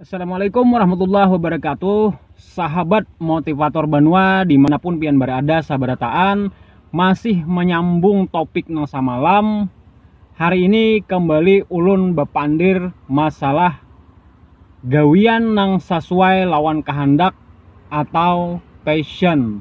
Assalamualaikum warahmatullahi wabarakatuh. Sahabat motivator Banua dimanapun pian berada, sabarataan masih menyambung topik nang samalam. Hari ini kembali ulun bepandir masalah gawian nang sesuai lawan kehendak atau passion.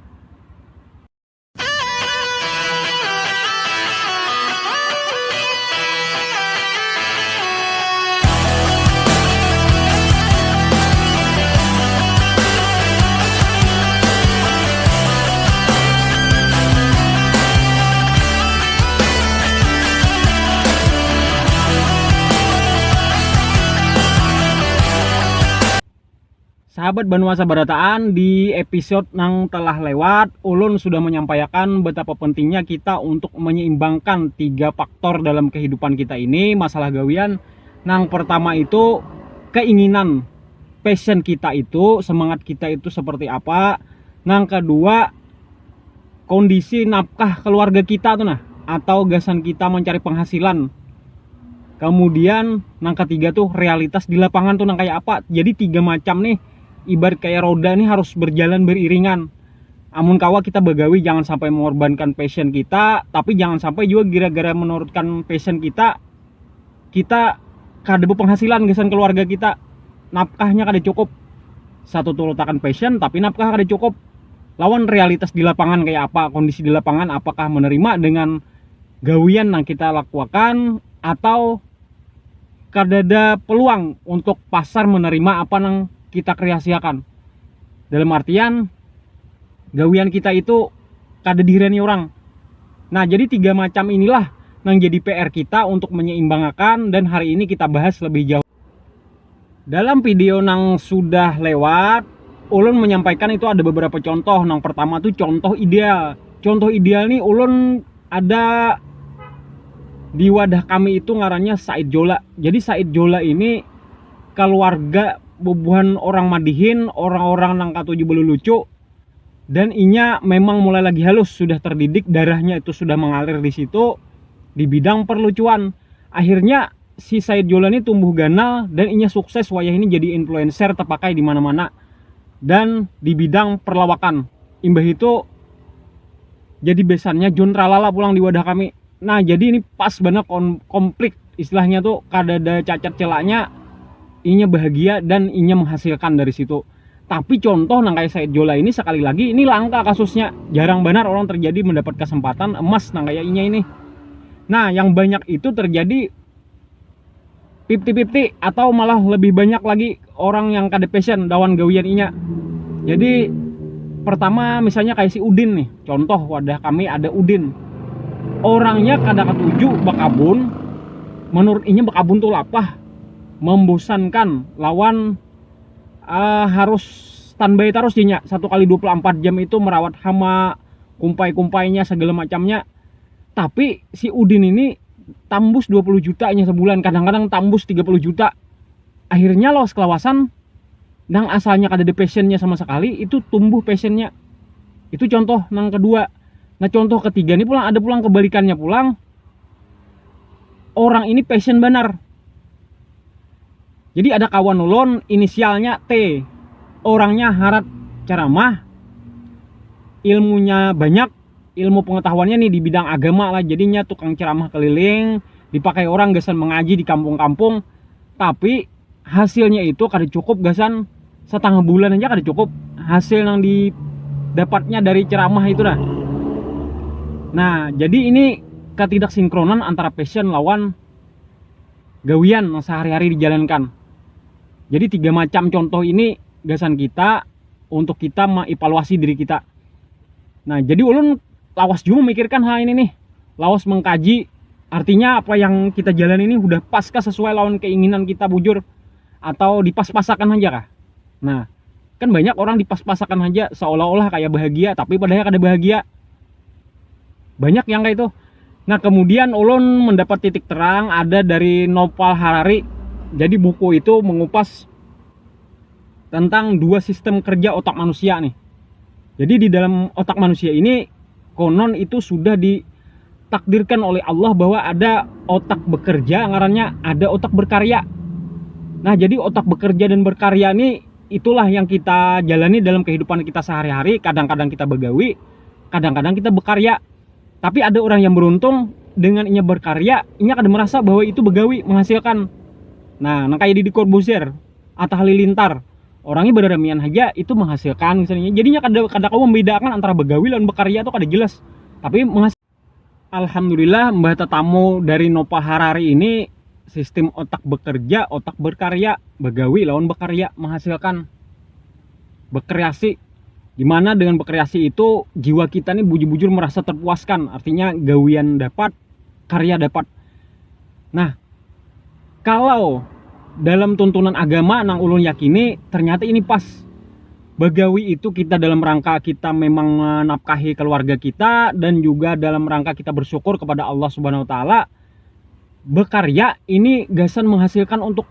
Sahabat Banua Sabarataan, di episode nang telah lewat, ulun sudah menyampaikan betapa pentingnya kita untuk menyeimbangkan 3 faktor dalam kehidupan kita ini, masalah gawian. Nang pertama itu keinginan, passion kita itu, semangat kita itu seperti apa. Nang kedua, kondisi nafkah keluarga kita tuh nah, atau gasan kita mencari penghasilan. Kemudian nang ketiga tuh realitas di lapangan tuh nang kayak apa. Jadi 3 macam nih, ibarat kayak roda nih harus berjalan beriringan. Amun kawa kita begawi jangan sampai mengorbankan passion kita, tapi jangan sampai juga gara-gara menurutkan passion kita kada penghasilan gesan keluarga kita, nafkahnya kada cukup. Satu tuh letakkan passion tapi nafkah kada cukup. Lawan realitas di lapangan kayak apa, kondisi di lapangan, apakah menerima dengan gawian yang kita lakukan atau kada ada peluang untuk pasar menerima apa nang kita kreasiakan. Dalam artian gawian kita itu kada direni orang. Nah, jadi 3 macam inilah yang jadi PR kita untuk menyeimbangkan, dan hari ini kita bahas lebih jauh. Dalam video yang sudah lewat, ulun menyampaikan itu ada beberapa contoh. Yang pertama tuh contoh ideal. Contoh ideal nih ulun ada di wadah kami itu ngarannya Said Jola. Jadi Said Jola ini keluarga bubuhan orang Madihin, orang-orang nang katuju belu lucu, dan inya memang mulai lagi halus, sudah terdidik, darahnya itu sudah mengalir di situ di bidang perlucuan. Akhirnya si Said Jola ini tumbuh ganal dan inya sukses wayah ini jadi influencer terpakai di mana-mana dan di bidang perlawakan. Imbah itu jadi besannya Jun Tralala pulang di wadah kami. Nah, jadi ini pas banget komplit istilahnya tuh, kada ada cacat celaknya. Inya bahagia dan inya menghasilkan dari situ. Tapi contoh nang kayak Said Jola ini sekali lagi ini langka kasusnya. Jarang benar orang terjadi mendapat kesempatan emas nang kayak inya ini. Nah, yang banyak itu terjadi 50-50 atau malah lebih banyak lagi orang yang kada passion dawan gawian inya. Jadi pertama misalnya kayak si Udin nih. Contoh wadah kami ada Udin. Orangnya kada ketuju bakabun. Menurut inya bakabun tuh lapah, membosankan, lawan harus standby terus dinya 1 kali 24 jam itu merawat hama, kumpai-kumpainya segala macamnya. Tapi si Udin ini tambus 20 juta nya sebulan, kadang-kadang tambus 30 juta. Akhirnya lolos kelawasan, dan asalnya kada ada passionnya sama sekali, itu tumbuh passionnya. Itu contoh yang kedua. Nah, contoh ketiga ini pulang ada pulang kebalikannya pulang. Orang ini passion benar. Jadi ada kawan ulun inisialnya T. Orangnya harat ceramah, ilmunya banyak, ilmu pengetahuannya nih di bidang agama lah. Jadinya tukang ceramah keliling, dipakai orang gasan mengaji di kampung-kampung. Tapi hasilnya itu kada cukup gasan setengah bulan aja kada cukup hasil yang didapatnya dari ceramah itu dah. Nah, jadi ini ketidaksinkronan antara passion lawan gawian yang sehari-hari dijalankan. Jadi 3 macam contoh ini gasan kita untuk kita mengevaluasi diri kita. Nah, jadi ulun lawas juga memikirkan hal ini nih. Lawas mengkaji artinya apa yang kita jalan ini udah paskah sesuai lawan keinginan kita bujur atau dipas-pasakan aja kah? Nah, kan banyak orang dipas-pasakan aja seolah-olah kayak bahagia tapi padahal kada bahagia. Banyak yang kayak itu. Nah, kemudian ulun mendapat titik terang ada dari Noval Harari. Jadi buku itu mengupas tentang 2 sistem kerja otak manusia nih. Jadi di dalam otak manusia ini konon itu sudah ditakdirkan oleh Allah bahwa ada otak bekerja, ngarannya ada otak berkarya. Nah, jadi otak bekerja dan berkarya ini itulah yang kita jalani dalam kehidupan kita sehari-hari. Kadang-kadang kita begawi, kadang-kadang kita bekarya. Tapi ada orang yang beruntung dengan inya berkarya, inya kada merasa bahwa itu begawi menghasilkan. Nah, kayak Deddy Corbuzier, Atta Halilintar, orangnya berdarmian aja itu menghasilkan misalnya. Jadinya kada kau membedakan antara begawi dan bekarya itu kada jelas. Tapi alhamdulillah Mbah Tetamu dari Nopal Harari ini sistem otak bekerja, otak berkarya, begawi lawan bekarya menghasilkan, berkreasi. Dimana dengan berkreasi itu jiwa kita nih bujur-bujur merasa terpuaskan, artinya gawian dapat, karya dapat. Nah, kalau dalam tuntunan agama nang ulun yakini ternyata ini pas. Begawi itu kita dalam rangka kita memang menafkahi keluarga kita dan juga dalam rangka kita bersyukur kepada Allah Subhanahu wa taala. Bekarya ini gasan menghasilkan untuk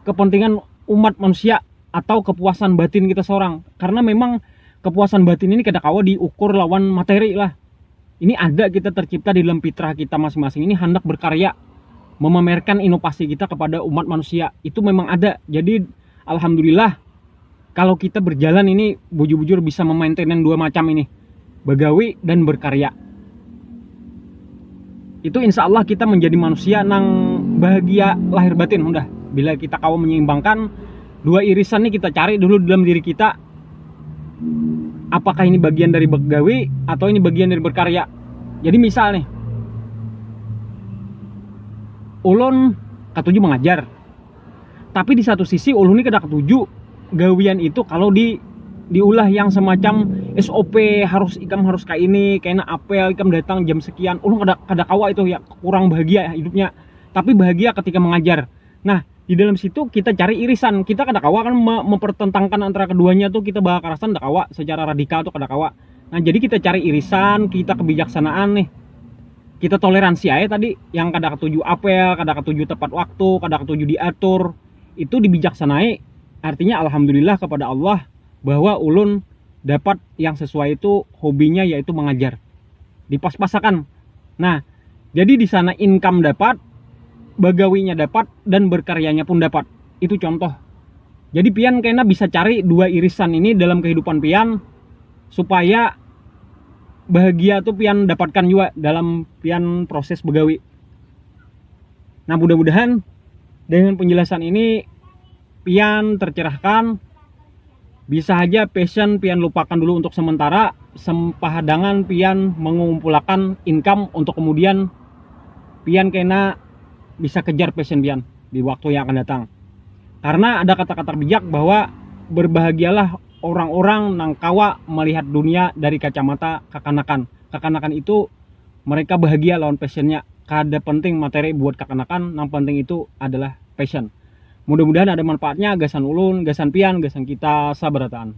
kepentingan umat manusia atau kepuasan batin kita seorang. Karena memang kepuasan batin ini kada kawa diukur lawan materi lah. Ini ada kita tercipta di dalam fitrah kita masing-masing ini hendak berkarya, memamerkan inovasi kita kepada umat manusia. Itu memang ada. Jadi alhamdulillah kalau kita berjalan ini bujur-bujur bisa memaintain dua macam ini, begawi dan berkarya. Itu insya Allah kita menjadi manusia nang bahagia lahir batin. Udah, bila kita kawa menyeimbangkan dua irisan ini, kita cari dulu dalam diri kita, apakah ini bagian dari begawi atau ini bagian dari berkarya. Jadi misal nih, ulun ketujuh mengajar, tapi di satu sisi ulun ini kada ketujuh gawian itu kalau diulah yang semacam SOP harus kayak ini, kayaknya apel ikam datang jam sekian. Ulun kada kawa itu ya, kurang bahagia hidupnya. Tapi bahagia ketika mengajar. Nah, di dalam situ kita cari irisan. Kita kada kawa kan mempertentangkan antara keduanya tuh, kita bakal karasan kada kawa secara radikal tuh kada kawa. Nah, jadi kita cari irisan, kita kebijaksanaan nih. Kita toleransi aja tadi, yang kada ketujuh apel, kada ketujuh tepat waktu, kada ketujuh diatur, itu dibijaksanai. Artinya alhamdulillah kepada Allah bahwa ulun dapat yang sesuai itu hobinya yaitu mengajar. Dipas-pasakan. Nah, jadi di sana income dapat, bagawinya dapat, dan berkaryanya pun dapat. Itu contoh. Jadi pian kayaknya bisa cari dua irisan ini dalam kehidupan pian supaya bahagia tuh pian dapatkan juga dalam pian proses begawi. Nah, mudah-mudahan dengan penjelasan ini pian tercerahkan, bisa aja passion pian lupakan dulu untuk sementara, sempahadangan pian mengumpulkan income untuk kemudian pian kena bisa kejar passion pian di waktu yang akan datang. Karena ada kata-kata bijak bahwa berbahagialah orang-orang nang kawa melihat dunia dari kacamata kekanakan. Kekanakan itu mereka bahagia lawan passionnya. Kada penting materi buat kekanakan, yang penting itu adalah passion. Mudah-mudahan ada manfaatnya, gasan ulun, gasan pian, gasan kita sabarataan.